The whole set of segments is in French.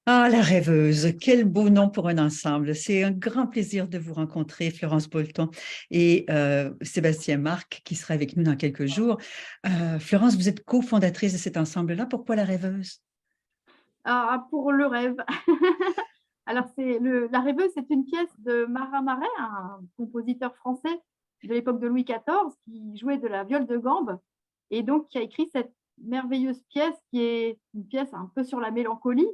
Ah, la rêveuse, quel beau nom pour un ensemble. C'est un grand plaisir de vous rencontrer, Florence Bolton et Sébastien Marc, qui sera avec nous dans quelques jours. Florence, vous êtes cofondatrice de cet ensemble-là. Pourquoi la rêveuse? Ah, pour le rêve. Alors, La Rêveuse, c'est une pièce de Marin Marais, un compositeur français de l'époque de Louis XIV, qui jouait de la viole de gambe et donc qui a écrit cette merveilleuse pièce qui est une pièce un peu sur la mélancolie.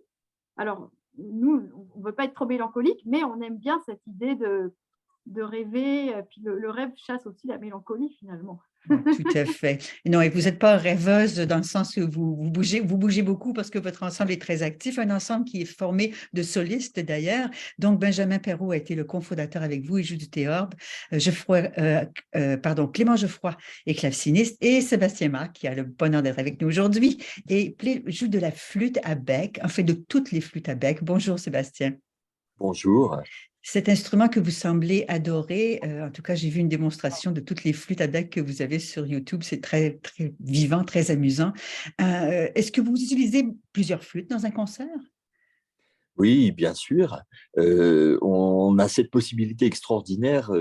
Alors, nous, on ne veut pas être trop mélancolique, mais on aime bien cette idée de rêver. Puis le rêve chasse aussi la mélancolie, finalement. Oui, tout à fait. Non, et vous n'êtes pas rêveuse dans le sens où vous bougez beaucoup parce que votre ensemble est très actif, un ensemble qui est formé de solistes d'ailleurs. Donc, Benjamin Perrault a été le cofondateur avec vous, il joue du théorbe. Clément Geoffroy est claveciniste et Sébastien Marc, qui a le bonheur d'être avec nous aujourd'hui, et joue de la flûte à bec, en fait de toutes les flûtes à bec. Bonjour Sébastien. Bonjour. Cet instrument que vous semblez adorer, en tout cas, j'ai vu une démonstration de toutes les flûtes à bec que vous avez sur YouTube. C'est très, très vivant, très amusant. Est-ce que vous utilisez plusieurs flûtes dans un concert? Oui, bien sûr. On a cette possibilité extraordinaire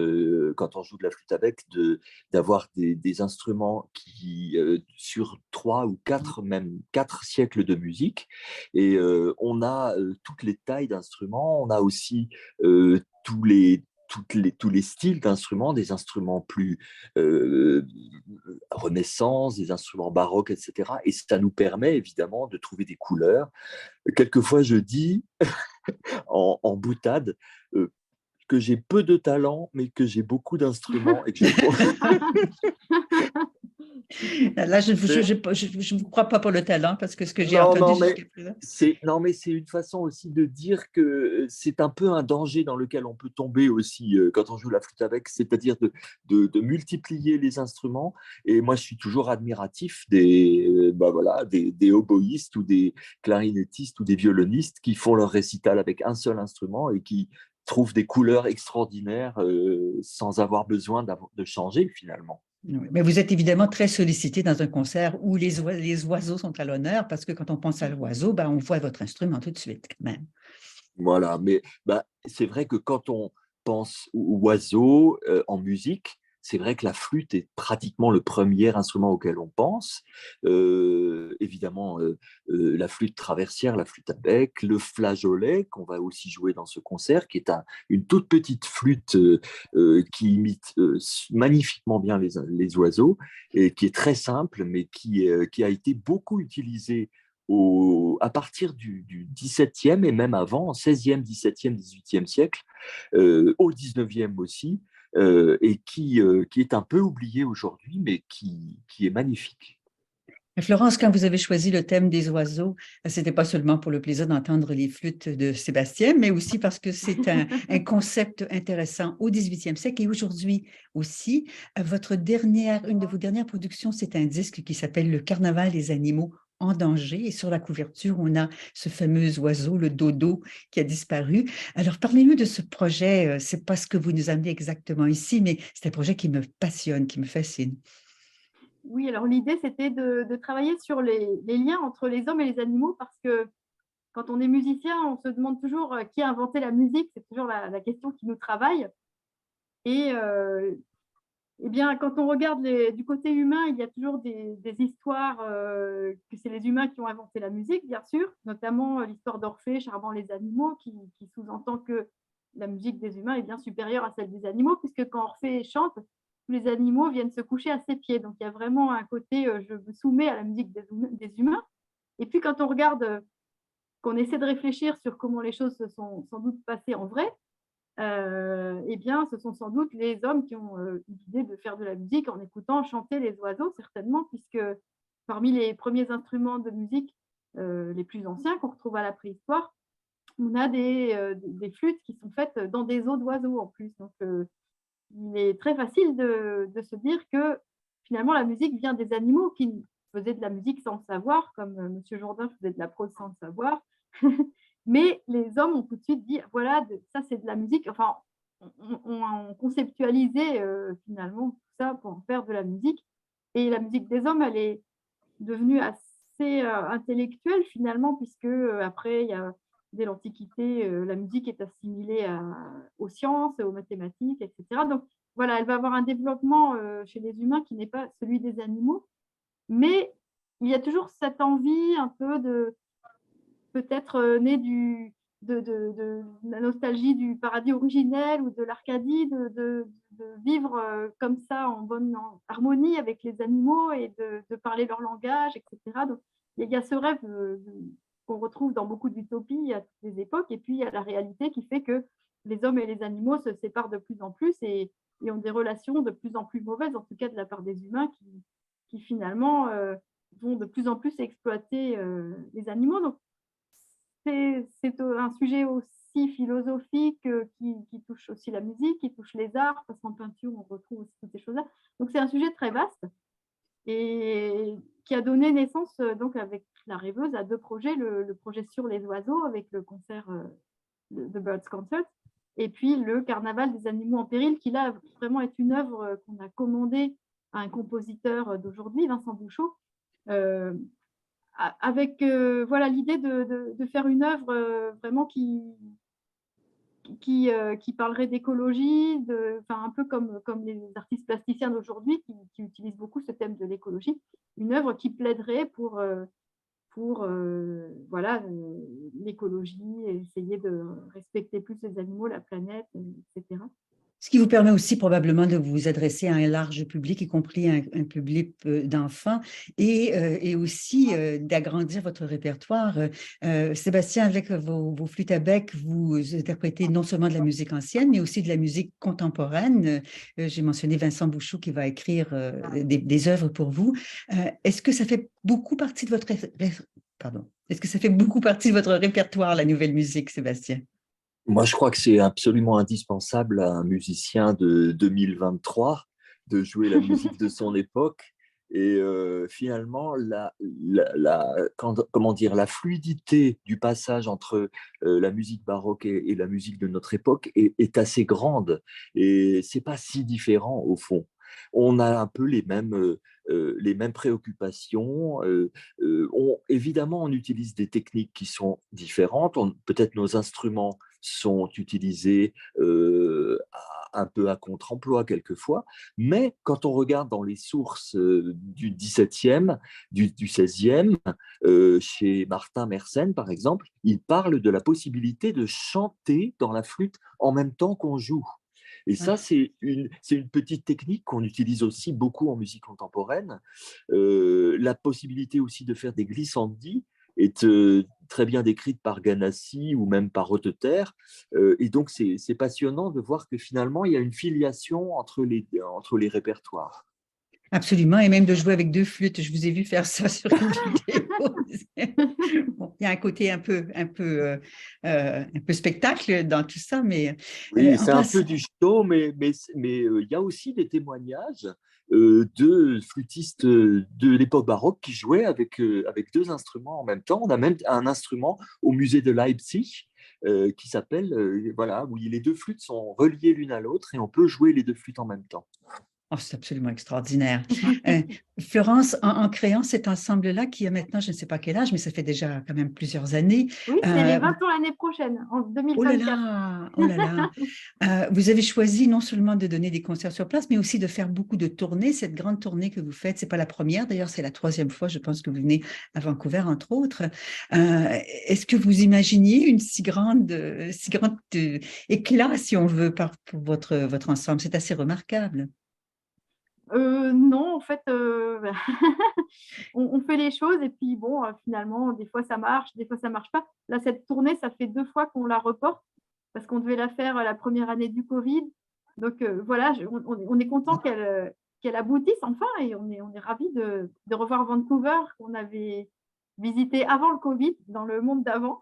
quand on joue de la flûte à bec d'avoir des instruments qui sur trois ou quatre, même 4 siècles de musique, et on a toutes les tailles d'instruments. On a aussi tous les styles d'instruments, des instruments plus euh, Renaissance, des instruments baroques, etc. Et ça nous permet évidemment de trouver des couleurs. Quelquefois, je dis en boutade euh, que j'ai peu de talent, mais que j'ai beaucoup d'instruments et que je trouve. Là, je ne vous crois pas pour le talent parce que ce que j'ai Non, entendu non, mais jusqu'à présent. c'est une façon aussi de dire que c'est un peu un danger dans lequel on peut tomber aussi quand on joue la flûte avec, c'est-à-dire de multiplier les instruments. Et moi, je suis toujours admiratif des oboïstes ou des clarinettistes ou des violonistes qui font leur récital avec un seul instrument et qui trouvent des couleurs extraordinaires sans avoir besoin de changer finalement. Oui, mais vous êtes évidemment très sollicité dans un concert où les oiseaux sont à l'honneur parce que quand on pense à l'oiseau, ben, on voit votre instrument tout de suite quand même. Voilà, mais bah, c'est vrai que quand on pense aux oiseaux en musique, c'est vrai que la flûte est pratiquement le premier instrument auquel on pense. Évidemment, la flûte traversière, la flûte à bec, le flageolet qu'on va aussi jouer dans ce concert, qui est une toute petite flûte qui imite magnifiquement bien les oiseaux et qui est très simple, mais qui a été beaucoup utilisée à partir du 17e et même avant, 16e, 17e, 18e siècle, au 19e aussi, et qui est un peu oublié aujourd'hui, mais qui est magnifique. Florence, quand vous avez choisi le thème des oiseaux, c'était pas seulement pour le plaisir d'entendre les flûtes de Sébastien, mais aussi parce que c'est un concept intéressant au 18e siècle et aujourd'hui aussi. Une de vos dernières productions, c'est un disque qui s'appelle Le Carnaval des animaux en danger. Et sur la couverture, on a ce fameux oiseau, le dodo, qui a disparu. Alors, parlez-nous de ce projet. C'est pas ce que vous nous amenez exactement ici, mais c'est un projet qui me passionne, qui me fascine. Oui, alors l'idée, c'était de travailler sur les liens entre les hommes et les animaux parce que quand on est musicien, on se demande toujours qui a inventé la musique. C'est toujours la question qui nous travaille. Et eh bien, quand on regarde du côté humain, il y a toujours des histoires que c'est les humains qui ont inventé la musique, bien sûr, notamment l'histoire d'Orphée charmant les animaux, qui sous-entend que la musique des humains est bien supérieure à celle des animaux, puisque quand Orphée chante, tous les animaux viennent se coucher à ses pieds. Donc il y a vraiment un côté je me soumets à la musique des humains. Et puis quand on regarde, qu'on essaie de réfléchir sur comment les choses se sont sans doute passées en vrai, eh bien, ce sont sans doute les hommes qui ont eu l'idée de faire de la musique en écoutant chanter les oiseaux, certainement, puisque parmi les premiers instruments de musique les plus anciens qu'on retrouve à la préhistoire, on a des flûtes qui sont faites dans des os d'oiseaux en plus. Donc, il est très facile de se dire que finalement, la musique vient des animaux qui faisaient de la musique sans le savoir, comme Monsieur Jourdain faisait de la prose sans le savoir. Mais les hommes ont tout de suite dit, voilà, ça c'est de la musique. Enfin, on conceptualisait finalement tout ça pour en faire de la musique. Et la musique des hommes, elle est devenue assez intellectuelle finalement, puisque après, il y a dès l'Antiquité, la musique est assimilée aux sciences, aux mathématiques, etc. Donc voilà, elle va avoir un développement chez les humains qui n'est pas celui des animaux, mais il y a toujours cette envie un peu de peut-être née de la nostalgie du paradis originel ou de l'Arcadie, de vivre comme ça en bonne harmonie avec les animaux et de parler leur langage, etc. Donc, il y a ce rêve qu'on retrouve dans beaucoup d'utopies à toutes les époques, et puis il y a la réalité qui fait que les hommes et les animaux se séparent de plus en plus et ont des relations de plus en plus mauvaises, en tout cas de la part des humains qui finalement vont de plus en plus exploiter les animaux. Donc, c'est un sujet aussi philosophique qui touche aussi la musique, qui touche les arts, parce qu'en peinture, on retrouve aussi toutes ces choses-là. Donc, c'est un sujet très vaste et qui a donné naissance, donc, avec la rêveuse, à deux projets. Le projet sur les oiseaux, avec le concert The Birds Concert, et puis le Carnaval des animaux en péril, qui là, vraiment est une œuvre qu'on a commandée à un compositeur d'aujourd'hui, Vincent Bouchot, avec voilà, l'idée de faire une œuvre vraiment qui parlerait d'écologie, un peu comme les artistes plasticiens d'aujourd'hui qui utilisent beaucoup ce thème de l'écologie, une œuvre qui plaiderait pour voilà, l'écologie, et essayer de respecter plus les animaux, la planète, etc. Ce qui vous permet aussi probablement de vous adresser à un large public, y compris un public d'enfants, et aussi d'agrandir votre répertoire. Sébastien, avec vos flûtes à bec, vous interprétez non seulement de la musique ancienne, mais aussi de la musique contemporaine. J'ai mentionné Vincent Bouchot qui va écrire des œuvres pour vous. Est-ce que ça fait beaucoup partie de votre Est-ce que ça fait beaucoup partie de votre répertoire, la nouvelle musique, Sébastien? Moi, je crois que c'est absolument indispensable à un musicien de 2023 de jouer la musique de son époque. Et finalement, comment dire, la fluidité du passage entre la musique baroque et la musique de notre époque est assez grande. Et c'est pas si différent au fond. On a un peu les mêmes préoccupations. Évidemment, on utilise des techniques qui sont différentes. Peut-être nos instruments sont utilisés un peu à contre-emploi quelquefois, mais quand on regarde dans les sources du XVIIe, du XVIe, chez Martin Mersenne par exemple, il parle de la possibilité de chanter dans la flûte en même temps qu'on joue. Et ça, c'est une petite technique qu'on utilise aussi beaucoup en musique contemporaine. La possibilité aussi de faire des glissandis est très bien décrite par Ganassi ou même par Rotteter. Et donc, c'est passionnant de voir que finalement, il y a une filiation entre les répertoires. Absolument, et même de jouer avec deux flûtes. Je vous ai vu faire ça sur une vidéo. Bon, il y a un côté un peu spectacle dans tout ça, mais Oui, en c'est un passant. peu du show, mais il y a aussi des témoignages de flûtistes de l'époque baroque qui jouaient avec deux instruments en même temps. On a même un instrument au musée de Leipzig qui s'appelle, voilà, où les deux flûtes sont reliées l'une à l'autre et on peut jouer les deux flûtes en même temps. Oh, c'est absolument extraordinaire. Florence, en créant cet ensemble-là, qui a maintenant, je ne sais pas quel âge, mais ça fait déjà quand même plusieurs années. Oui, c'est les 20 ans l'année prochaine, en Oh là 2024. là, oh là là. Vous avez choisi non seulement de donner des concerts sur place, mais aussi de faire beaucoup de tournées. Cette grande tournée que vous faites, ce n'est pas la première, d'ailleurs, c'est la troisième fois, je pense, que vous venez à Vancouver, entre autres. Est-ce que vous imaginiez une si grande éclat, si on veut, pour votre ensemble? C'est assez remarquable. Non, en fait, on fait les choses et puis bon, finalement, des fois ça marche, des fois ça marche pas. Là, cette tournée, ça fait 2 fois qu'on la reporte parce qu'on devait la faire la première année du Covid. Donc voilà, on est content qu'elle aboutisse enfin, et on est ravis de revoir Vancouver qu'on avait visité avant le Covid, dans le monde d'avant.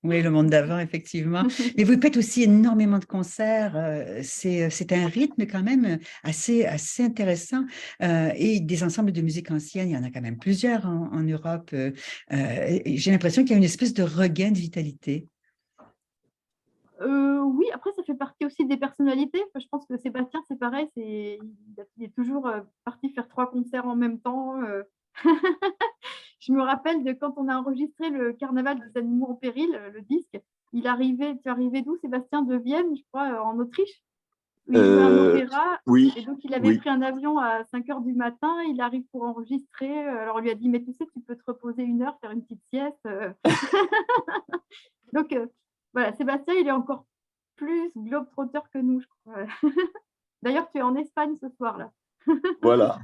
Oui, le monde d'avant, effectivement. Mais vous faites aussi énormément de concerts. C'est un rythme quand même assez intéressant. Et des ensembles de musique ancienne, il y en a quand même plusieurs en Europe. Et j'ai l'impression qu'il y a une espèce de regain de vitalité. Oui, après, ça fait partie aussi des personnalités. Je pense que Sébastien, c'est pareil, il est toujours parti faire 3 concerts en même temps. je me rappelle de quand on a enregistré le Carnaval des animaux en péril, le disque. Tu arrivais d'où, Sébastien? De Vienne, je crois, en Autriche, où il jouait un opéra. Oui, Et donc, il avait oui. pris un avion à 5 heures du matin. Il arrive pour enregistrer. Alors, on lui a dit, mais tu sais, tu peux te reposer 1 heure, faire une petite sieste. Donc, voilà, Sébastien, il est encore plus globe-trotter que nous, je crois. D'ailleurs, tu es en Espagne ce soir, là. Voilà.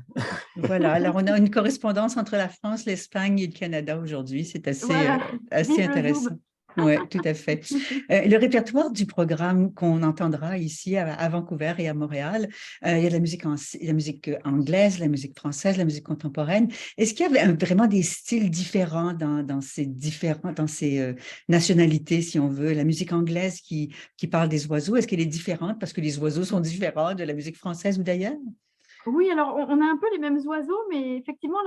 Voilà, alors on a une correspondance entre la France, l'Espagne et le Canada aujourd'hui. C'est Voilà, assez vive le intéressant. Zoom. Oui, tout à fait. Le répertoire du programme qu'on entendra ici à Vancouver et à Montréal, il y a de la musique anglaise, la musique française, la musique contemporaine. Est-ce qu'il y avait vraiment des styles différents dans ces nationalités, si on veut? La musique anglaise qui parle des oiseaux, est-ce qu'elle est différente parce que les oiseaux sont différents de la musique française ou d'ailleurs? Oui, alors on a un peu les mêmes oiseaux, mais effectivement,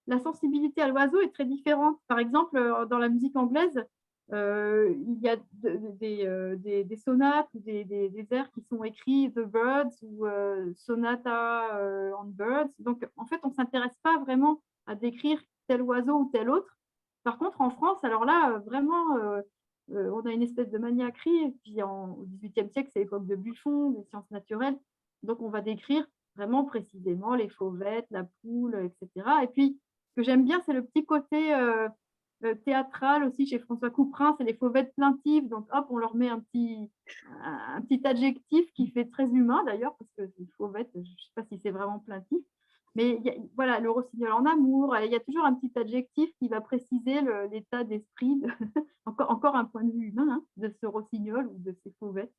la sensibilité à l'oiseau est très différente. Par exemple, dans la musique anglaise, il y a des sonates ou des airs qui sont écrits The Birds ou Sonata on Birds. Donc, en fait, on ne s'intéresse pas vraiment à décrire tel oiseau ou tel autre. Par contre, en France, alors là, vraiment, on a une espèce de maniaquerie. Et puis, au XVIIIe siècle, c'est l'époque de Buffon, des sciences naturelles. Donc, on va décrire vraiment précisément les fauvettes, la poule, etc. Et puis, ce que j'aime bien, c'est le petit côté théâtral aussi chez François Couperin, c'est les fauvettes plaintives. Donc, hop, on leur met un petit adjectif qui fait très humain d'ailleurs, parce que les fauvettes, je ne sais pas si c'est vraiment plaintif. Mais voilà, le rossignol en amour, il y a toujours un petit adjectif qui va préciser l'état d'esprit, encore un point de vue humain, hein, de ce rossignol ou de ces fauvettes.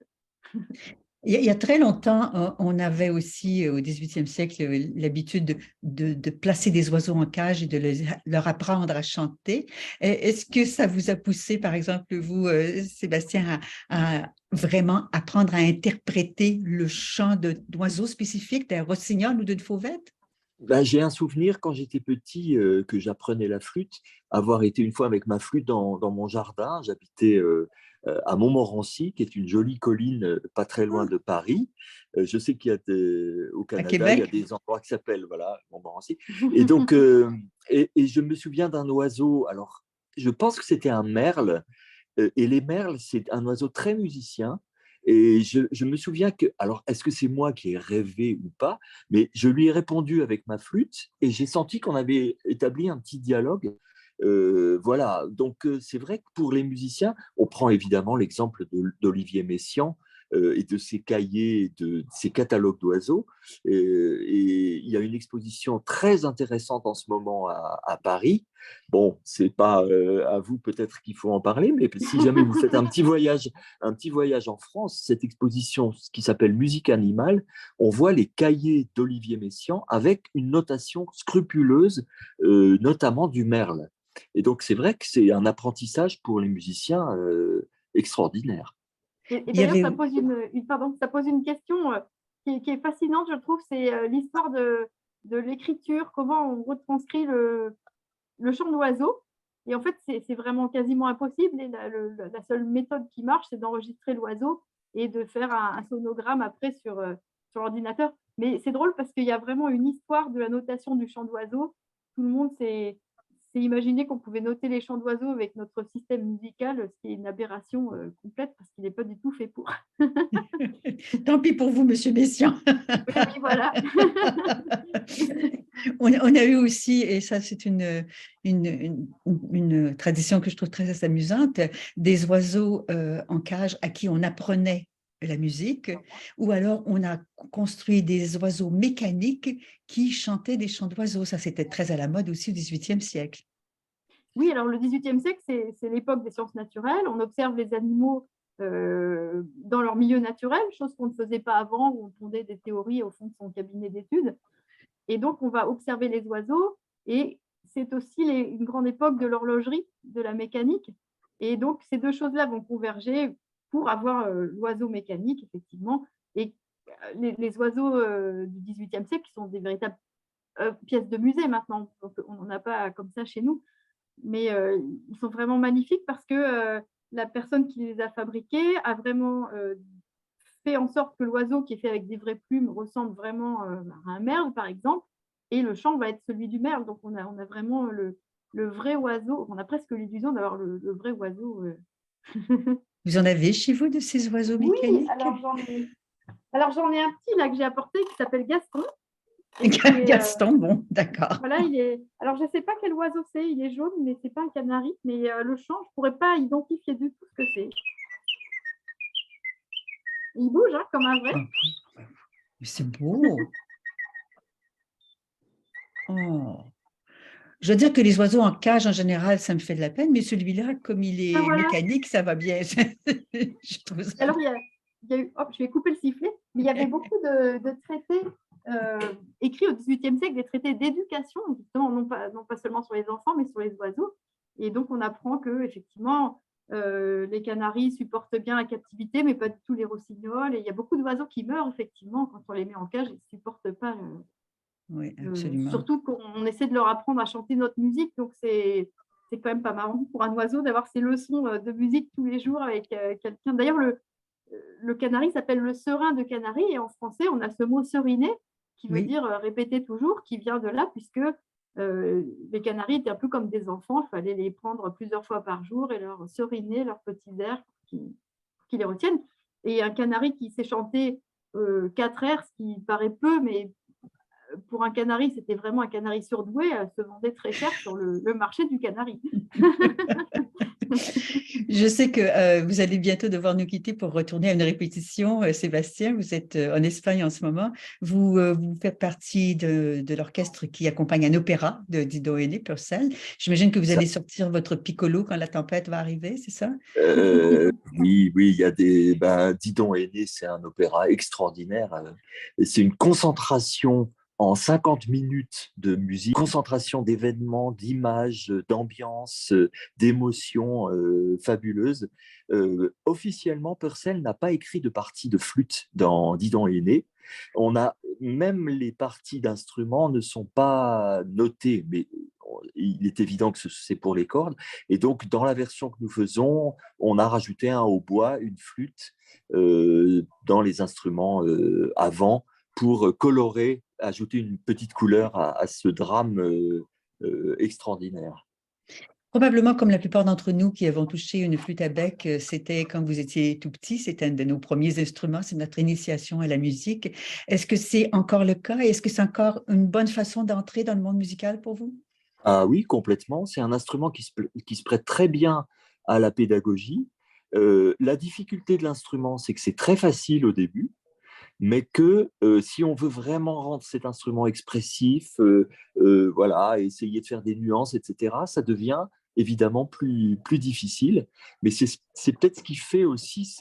Il y a très longtemps, on avait aussi, au XVIIIe siècle, l'habitude de placer des oiseaux en cage et de leur apprendre à chanter. Est-ce que ça vous a poussé, par exemple, vous, Sébastien, à vraiment apprendre à interpréter le chant d'oiseaux spécifiques, d'un rossignol ou d'une fauvette? Ben, j'ai un souvenir quand j'étais petit que j'apprenais la flûte, avoir été une fois avec ma flûte dans mon jardin. J'habitais à Montmorency, qui est une jolie colline pas très loin de Paris. Je sais qu'il y a au À Canada, il y a Québec? des endroits qui s'appellent voilà, Montmorency. Et donc, et je me souviens d'un oiseau. Alors, je pense que c'était un merle. Et les merles, c'est un oiseau très musicien. Et je me souviens que, alors, est-ce que c'est moi qui ai rêvé ou pas, mais je lui ai répondu avec ma flûte et j'ai senti qu'on avait établi un petit dialogue. Voilà, donc c'est vrai que pour les musiciens, on prend évidemment l'exemple d'Olivier Messiaen et de ses cahiers, de ses catalogues d'oiseaux. Et il y a une exposition très intéressante en ce moment à Paris. Bon, c'est pas à vous peut-être qu'il faut en parler, mais si jamais vous faites un petit voyage en France, cette exposition qui s'appelle Musique animale, on voit les cahiers d'Olivier Messiaen avec une notation scrupuleuse, notamment du merle. Et donc c'est vrai que c'est un apprentissage pour les musiciens extraordinaire. Et Il y d'ailleurs, avait, ça pose une question qui est fascinante, je trouve, c'est l'histoire de l'écriture, comment on retranscrit le chant d'oiseau. Et en fait, c'est vraiment quasiment impossible. Et la seule méthode qui marche, c'est d'enregistrer l'oiseau et de faire un sonogramme après sur l'ordinateur. Mais c'est drôle parce qu'il y a vraiment une histoire de la notation du chant d'oiseau. Tout le monde s'est imaginé qu'on pouvait noter les chants d'oiseaux avec notre système musical, ce qui est une aberration complète parce qu'il n'est pas du tout fait pour. tant pis pour vous, Monsieur Messiaen. Oui, oui, voilà. On a eu aussi, et ça c'est une tradition que je trouve très amusante, des oiseaux en cage à qui on apprenait la musique, ou alors on a construit des oiseaux mécaniques qui chantaient des chants d'oiseaux. Ça, c'était très à la mode aussi au XVIIIe siècle. Oui, alors le XVIIIe siècle, c'est l'époque des sciences naturelles. On observe les animaux dans leur milieu naturel, chose qu'on ne faisait pas avant, où on pondait des théories au fond de son cabinet d'études. Et donc, on va observer les oiseaux. Et c'est aussi une grande époque de l'horlogerie, de la mécanique. Et donc, ces deux choses-là vont converger pour avoir l'oiseau mécanique, effectivement. Et les oiseaux du XVIIIe siècle qui sont des véritables pièces de musée maintenant. Donc, on n'en a pas comme ça chez nous. Mais ils sont vraiment magnifiques parce que la personne qui les a fabriqués a vraiment fait en sorte que l'oiseau qui est fait avec des vraies plumes ressemble vraiment à un merle, par exemple, et le chant va être celui du merle. Donc, on a vraiment le vrai oiseau. On a presque l'illusion d'avoir le vrai oiseau. Vous en avez chez vous de ces oiseaux Oui, mécaniques? alors j'en ai un petit là que j'ai apporté qui s'appelle Gaston. Et qui est, Gaston, bon, d'accord. voilà, alors je ne sais pas quel oiseau c'est, il est jaune, mais c'est pas un canari, mais le chant, je ne pourrais pas identifier du tout ce que c'est. Il bouge hein, comme un vrai. Oh, mais c'est beau. Oh. Je veux dire que les oiseaux en cage, en général, ça me fait de la peine, mais celui-là, comme il Ah, est voilà. mécanique, ça va bien. Je trouve ça... Alors, il y a eu, hop, je vais couper le sifflet, mais il y avait beaucoup de traités écrits au XVIIIe siècle, des traités d'éducation, justement, non pas seulement sur les enfants, mais sur les oiseaux. Et donc, on apprend que effectivement, les canaris supportent bien la captivité, mais pas du tout les rossignols. Et il y a beaucoup d'oiseaux qui meurent, effectivement, quand on les met en cage, ils ne supportent pas. Oui, absolument. Surtout qu'on essaie de leur apprendre à chanter notre musique, donc c'est quand même pas marrant pour un oiseau d'avoir ses leçons de musique tous les jours avec quelqu'un. D'ailleurs, le canari s'appelle le serin de canari, et en français, on a ce mot seriner qui veut dire répéter toujours, qui vient de là, puisque les canaris étaient un peu comme des enfants, il fallait les prendre plusieurs fois par jour et leur seriner leurs petits airs pour qu'ils les retiennent. Et un canari qui sait chanter 4 airs, ce qui paraît peu, mais pour un canari, c'était vraiment un canari surdoué, se vendait très cher sur le marché du canari. Je sais que vous allez bientôt devoir nous quitter pour retourner à une répétition. Sébastien, vous êtes en Espagne en ce moment. Vous faites partie de l'orchestre qui accompagne un opéra de Didot Aîné, Purcell. J'imagine que vous allez sortir votre piccolo quand la tempête va arriver, c'est ça? Oui, il y a des... Didon Aîné, c'est un opéra extraordinaire. C'est une concentration en 50 minutes de musique, concentration d'événements, d'images, d'ambiance, d'émotions fabuleuses. Officiellement, Purcell n'a pas écrit de partie de flûte dans Didon Aîné. Même les parties d'instruments ne sont pas notées, mais il est évident que c'est pour les cordes. Et donc, dans la version que nous faisons, on a rajouté un hautbois, une flûte dans les instruments avant pour colorer, ajouter une petite couleur à ce drame extraordinaire. Probablement comme la plupart d'entre nous qui avons touché une flûte à bec, c'était quand vous étiez tout petit, c'était un de nos premiers instruments, c'est notre initiation à la musique. Est-ce que c'est encore le cas? Est-ce que c'est encore une bonne façon d'entrer dans le monde musical pour vous? Ah oui, complètement. C'est un instrument qui se prête très bien à la pédagogie. La difficulté de l'instrument, c'est que c'est très facile au début, mais que si on veut vraiment rendre cet instrument expressif, voilà, essayer de faire des nuances, etc., ça devient évidemment plus difficile. Mais c'est peut-être ce qui fait aussi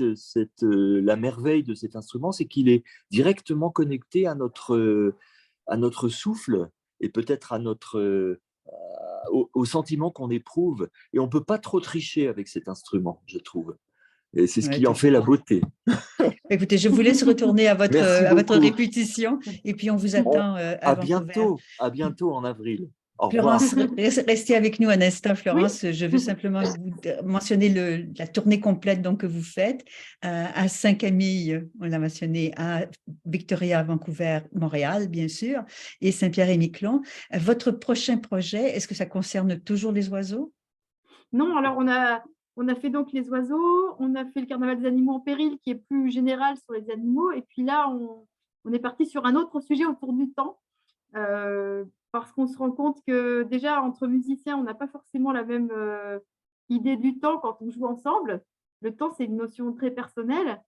la merveille de cet instrument, c'est qu'il est directement connecté à notre souffle et peut-être à au sentiment qu'on éprouve. Et on ne peut pas trop tricher avec cet instrument, je trouve. Et c'est ce Ouais, qui en tout fait la beauté. Écoutez, je vous laisse retourner Merci à votre beaucoup. répétition et puis on vous attend à Vancouver. À bientôt en avril. Au revoir. Florence, restez avec nous un instant, Oui. Florence. Je veux simplement vous mentionner la tournée complète donc, que vous faites à Saint-Camille, on l'a mentionné, à Victoria, Vancouver, Montréal, bien sûr, et Saint-Pierre-et-Miquelon. Votre prochain projet, est-ce que ça concerne toujours les oiseaux? Non, alors on a fait donc les oiseaux, on a fait le carnaval des animaux en péril qui est plus général sur les animaux, et puis là on est parti sur un autre sujet autour du temps, parce qu'on se rend compte que déjà entre musiciens on n'a pas forcément la même idée du temps quand on joue ensemble. Le temps c'est une notion très personnelle,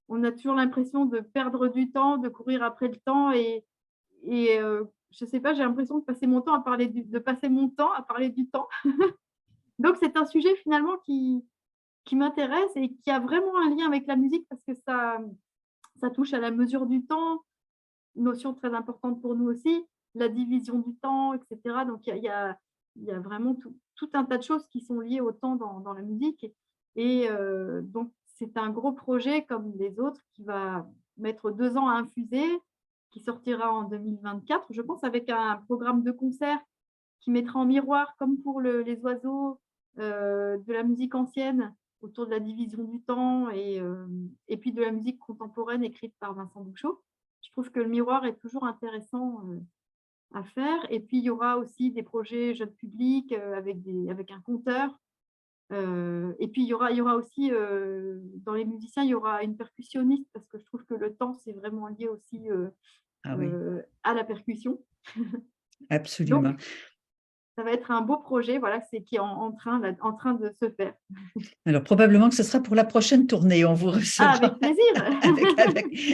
on a toujours l'impression de perdre du temps, de courir après le temps, et je sais pas, j'ai l'impression de passer mon temps à parler du temps. Donc, c'est un sujet finalement qui m'intéresse et qui a vraiment un lien avec la musique parce que ça touche à la mesure du temps, notion très importante pour nous aussi, la division du temps, etc. Donc, il y a vraiment tout un tas de choses qui sont liées au temps dans la musique. Et donc, c'est un gros projet comme les autres qui va mettre 2 ans à infuser, qui sortira en 2024, je pense, avec un programme de concert qui mettra en miroir, comme pour les oiseaux, de la musique ancienne autour de la division du temps, et puis de la musique contemporaine écrite par Vincent Bouchot. Je trouve que le miroir est toujours intéressant à faire. Et puis, il y aura aussi des projets jeunes publics avec un conteur. Et puis, il y aura aussi, dans les musiciens, il y aura une percussionniste parce que je trouve que le temps, c'est vraiment lié aussi Ah oui, à la percussion. Donc, absolument. ça va être un beau projet, voilà, qui est en train de se faire. Alors, probablement que ce sera pour la prochaine tournée. On vous Ah, recevra avec plaisir!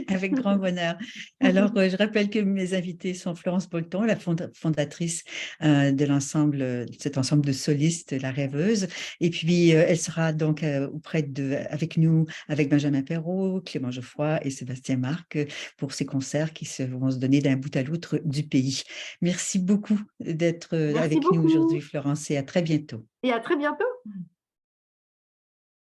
avec grand bonheur. Alors, je rappelle que mes invités sont Florence Bolton, la fondatrice de l'ensemble, cet ensemble de solistes, La Rêveuse. Et puis, elle sera donc avec nous, avec Benjamin Perrault, Clément Geoffroy et Sébastien Marc pour ces concerts qui vont se donner d'un bout à l'autre du pays. Merci beaucoup d'être Merci avec nous aujourd'hui, beaucoup Florence, et à très bientôt. et à très bientôt!